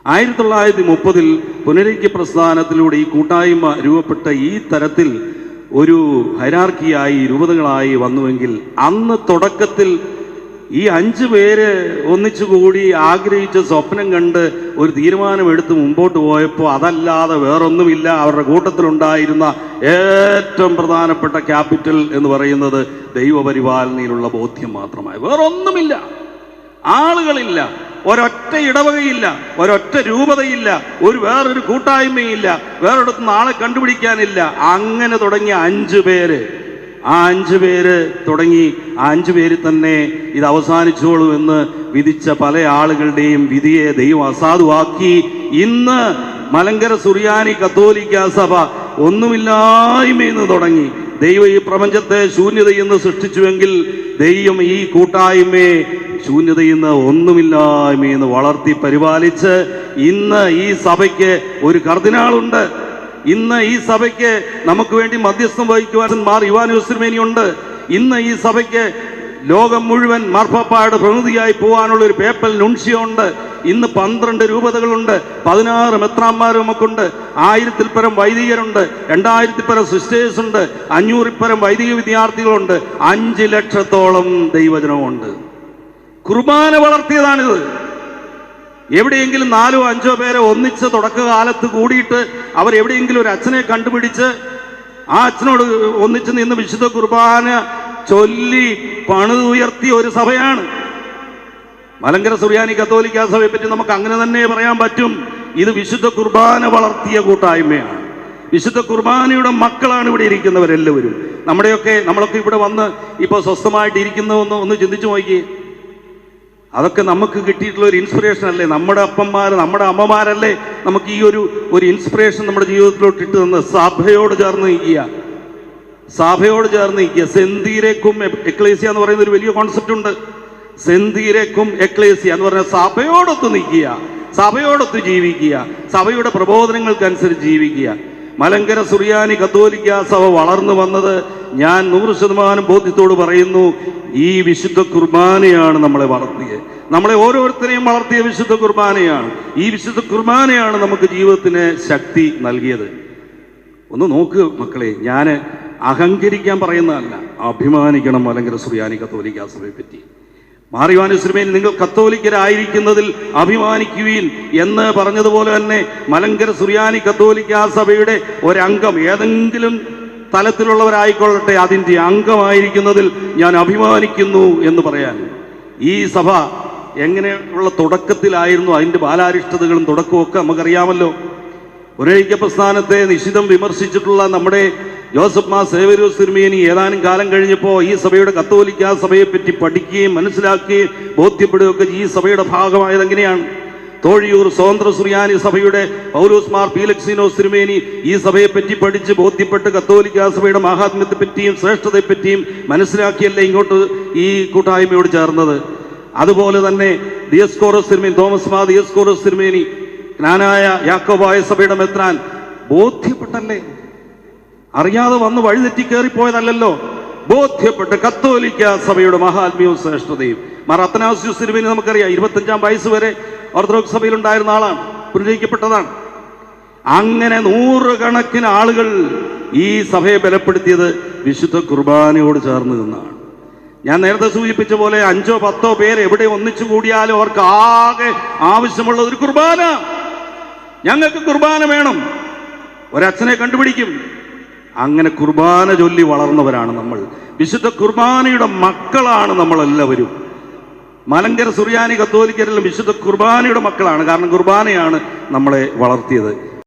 1930 പുനരൈക്യ പ്രസ്ഥാനത്തിലൂടെ ഈ കൂട്ടായ്മ രൂപപ്പെട്ട ഈ തരത്തിൽ ഒരു ഹൈറാർക്കിയായി രൂപതകളായി വന്നുവെങ്കിൽ അന്ന് തുടക്കത്തിൽ ഈ 5 പേര് ഒന്നിച്ചുകൂടി ആഗ്രഹിച്ച് സ്വപ്നം കണ്ട് ഒരു തീരുമാനമെടുത്ത് മുമ്പോട്ട് പോയപ്പോൾ അതല്ലാതെ വേറൊന്നുമില്ല. അവരുടെ കൂട്ടത്തിലുണ്ടായിരുന്ന ഏറ്റവും പ്രധാനപ്പെട്ട ക്യാപിറ്റൽ എന്ന് പറയുന്നത് ദൈവപരിപാലനയിലുള്ള ബോധ്യം മാത്രമായി. വേറൊന്നുമില്ല, ആളുകളില്ല, ഒരൊറ്റ ഇടവകയില്ല, ഒരൊറ്റ രൂപതയില്ല, വേറൊരു കൂട്ടായ്മയില്ല, വേറൊരിടത്തുനിന്ന് ആളെ കണ്ടുപിടിക്കാനില്ല. അങ്ങനെ തുടങ്ങിയ 5 പേര്, ആ 5 പേര് തുടങ്ങി, ആ 5 പേര് തന്നെ ഇത് അവസാനിച്ചോളൂ എന്ന് വിധിച്ച പല ആളുകളുടെയും വിധിയെ ദൈവം അസാധുവാക്കി. ഇന്ന് മലങ്കര സുറിയാനി കത്തോലിക്ക സഭ ഒന്നുമില്ലായ്മയെന്ന് തുടങ്ങി. ദൈവം ഈ പ്രപഞ്ചത്തെ ശൂന്യതയിൽ നിന്ന് സൃഷ്ടിച്ചുവെങ്കിൽ ദൈവം ഈ കൂട്ടായ്മയെ ശൂന്യതയിൽ നിന്ന് ഒന്നുമില്ലായ്മയെന്ന് വളർത്തി പരിപാലിച്ച് ഇന്ന് ഈ സഭയ്ക്ക് ഒരു കർദിനാളുണ്ട്. ഇന്ന് ഈ സഭയ്ക്ക് നമുക്ക് വേണ്ടി മധ്യസ്ഥം വഹിക്കുവാൻ മാർ ഇവാനോസ് തിരുമേനിയുണ്ട്. ഇന്ന് ഈ സഭയ്ക്ക് ലോകം മുഴുവൻ മാർപ്പാപ്പായുടെ പ്രതിനിധിയായി പോകാനുള്ള ഒരു പേപ്പൽ നുൻഷ്യോ ഉണ്ട്. ഇന്ന് 12 രൂപതകളുണ്ട്, 16 മെത്രാന്മാരും നമുക്കുണ്ട്, 1000-ൽ പരം വൈദികരുണ്ട്, 2000-ൽ പരം സിസ്റ്റേഴ്സ് ഉണ്ട്, 500-ൽ പരം വൈദിക വിദ്യാർത്ഥികളുണ്ട്, 5 ലക്ഷത്തോളം ദൈവജനമുണ്ട്. കുർബാന വളർത്തിയതാണിത്. എവിടെയെങ്കിലും 4-5 പേരെ ഒന്നിച്ച് തുടക്കകാലത്ത് കൂടിയിട്ട് അവർ എവിടെയെങ്കിലും ഒരു അച്ഛനെ കണ്ടുപിടിച്ച് ആ അച്ഛനോട് ഒന്നിച്ച് നിന്ന് വിശുദ്ധ കുർബാന ചൊല്ലി പണിതുയർത്തിയ ഒരു സഭയാണ് മലങ്കര സുറിയാനി കത്തോലിക്ക സഭയെ പറ്റി. നമുക്ക് അങ്ങനെ തന്നെ പറയാൻ പറ്റും. ഇത് വിശുദ്ധ കുർബാന വളർത്തിയ കൂട്ടായ്മയാണ്. വിശുദ്ധ കുർബാനയുടെ മക്കളാണ് ഇവിടെ ഇരിക്കുന്നവരെല്ലാവരും. നമ്മളൊക്കെ ഇവിടെ വന്ന് ഇപ്പോൾ സ്വസ്ഥമായിട്ട് ഇരിക്കുന്നതെന്ന് ചിന്തിച്ചു നോക്കിയേ. അതൊക്കെ നമുക്ക് കിട്ടിയിട്ടുള്ള ഒരു ഇൻസ്പിറേഷൻ അല്ലേ? നമ്മുടെ അപ്പന്മാർ, നമ്മുടെ അമ്മമാരല്ലേ നമുക്ക് ഈ ഒരു ഇൻസ്പിറേഷൻ നമ്മുടെ ജീവിതത്തിലോട്ട് ഇട്ട് തന്ന്. സഭയോട് ചേർന്ന് നിൽക്കുക, സഭയോട് ചേർന്ന് നിൽക്കുക. സെന്തീരേക്കും എക്ലേസിയ എന്ന് പറയുന്ന ഒരു വലിയ കോൺസെപ്റ്റ് ഉണ്ട്. സെന്തീരേക്കും എക്ലേസിയ എന്ന് പറഞ്ഞാൽ സഭയോടൊത്ത് നിൽക്കുക, സഭയോടൊത്ത് ജീവിക്കുക, സഭയുടെ പ്രബോധനങ്ങൾക്കനുസരിച്ച് ജീവിക്കുക. മലങ്കര സുറിയാനി കത്തോലിക്ക സഭ വളർന്നു വന്നത് ഞാൻ 100% ബോധ്യത്തോട് പറയുന്നു, ഈ വിശുദ്ധ കുർബാനയാണ് നമ്മളെ വളർത്തിയത്. നമ്മളെ ഓരോരുത്തരെയും വളർത്തിയ വിശുദ്ധ കുർബാനയാണ്. ഈ വിശുദ്ധ കുർബാനയാണ് നമുക്ക് ജീവിതത്തിന് ശക്തി നൽകിയത്. ഒന്ന് നോക്ക് മക്കളെ, ഞാൻ അഹങ്കരിക്കാൻ പറയുന്നതല്ല, അഭിമാനിക്കണം മലങ്കര സുറിയാനി കത്തോലിക്ക സഭയെ പറ്റി. മാർ ഇവാനോസ് തിരുമേനി നിങ്ങൾ കത്തോലിക്കരായിരിക്കുന്നതിൽ അഭിമാനിക്കുവീൻ എന്ന് പറഞ്ഞതുപോലെ തന്നെ മലങ്കര സുറിയാനി കത്തോലിക്ക സഭയുടെ ഒരംഗം, ഏതെങ്കിലും തലത്തിലുള്ളവരായിക്കൊള്ളട്ടെ, അതിൻ്റെ അംഗമായിരിക്കുന്നതിൽ ഞാൻ അഭിമാനിക്കുന്നു എന്ന് പറയാൻ. ഈ സഭ എങ്ങനെയുള്ള തുടക്കത്തിലായിരുന്നു, അതിൻ്റെ ബാലാരിഷ്ടതകളും തുടക്കവും ഒക്കെ നമുക്കറിയാമല്ലോ. പുനരൈക്യ പ്രസ്ഥാനത്തെ നിശിതം വിമർശിച്ചിട്ടുള്ള നമ്മുടെ ജോസഫ് മാർ സേവ്യരോസ് തിരുമേനി ഏതാനും കാലം കഴിഞ്ഞപ്പോൾ ഈ സഭയുടെ കത്തോലിക്ക സഭയെപ്പറ്റി പഠിക്കുകയും മനസ്സിലാക്കുകയും ബോധ്യപ്പെടുകയൊക്കെ ഈ സഭയുടെ ഭാഗമായത് എങ്ങനെയാണ്? തോഴിയൂർ സ്വതന്ത്ര സുറിയാനി സഭയുടെ പൗലോസ് മാർ പീലക്സിനോസ് തിരുമേനി ഈ സഭയെപ്പറ്റി പഠിച്ച് ബോധ്യപ്പെട്ട് കത്തോലിക്ക സഭയുടെ മഹാത്മ്യത്തെപ്പറ്റിയും ശ്രേഷ്ഠതയെപ്പറ്റിയും മനസ്സിലാക്കിയല്ലേ ഇങ്ങോട്ട് ഈ കൂട്ടായ്മയോട് ചേർന്നത്. അതുപോലെ തന്നെ ദിയസ്കോറോസ് തിരുമേനി, തോമസ് മാർ ദിയസ്കോറോസ് തിരുമേനി, ജ്ഞാനായ യാക്കോബായ സഭയുടെ മെത്രാൻ, ബോധ്യപ്പെട്ടല്ലേ, അറിയാതെ വന്ന് വഴിതെറ്റി കയറിപ്പോയതല്ലല്ലോ. ബോധ്യപ്പെട്ട് കത്തോലിക്ക സഭയുടെ മഹാത്മ്യവും ശ്രേഷ്ഠതയും. മാർ അത്തനാസ്യൂസ് തിരുമേനി നമുക്കറിയാം, 25-ാം വയസ്സ് വരെ ഓർത്തഡോക്സ് സഭയിലുണ്ടായിരുന്ന ആളാണ്, പുനരുദ്ധരിക്കപ്പെട്ടതാണ്. അങ്ങനെ 100 കണക്കിന് ആളുകൾ ഈ സഭയെ ബലപ്പെടുത്തിയത് വിശുദ്ധ കുർബാനയോട് ചേർന്ന് നിന്നാണ്. ഞാൻ നേരത്തെ സൂചിപ്പിച്ച പോലെ 5-10 പേര് എവിടെ ഒന്നിച്ചു കൂടിയാലും അവർക്ക് ആകെ ആവശ്യമുള്ള ഒരു കുർബാന. ഞങ്ങൾക്ക് കുർബാന വേണം, ഒരച്ഛനെ കണ്ടുപിടിക്കും. അങ്ങനെ കുർബാന ചൊല്ലി വളർന്നവരാണ് നമ്മൾ. വിശുദ്ധ കുർബാനയുടെ മക്കളാണ് നമ്മളെല്ലാവരും. മലങ്കര സുറിയാനി കത്തോലിക്കരെല്ലാം വിശുദ്ധ കുർബാനയുടെ മക്കളാണ്. കാരണം കുർബാനയാണ് നമ്മളെ വളർത്തിയത്.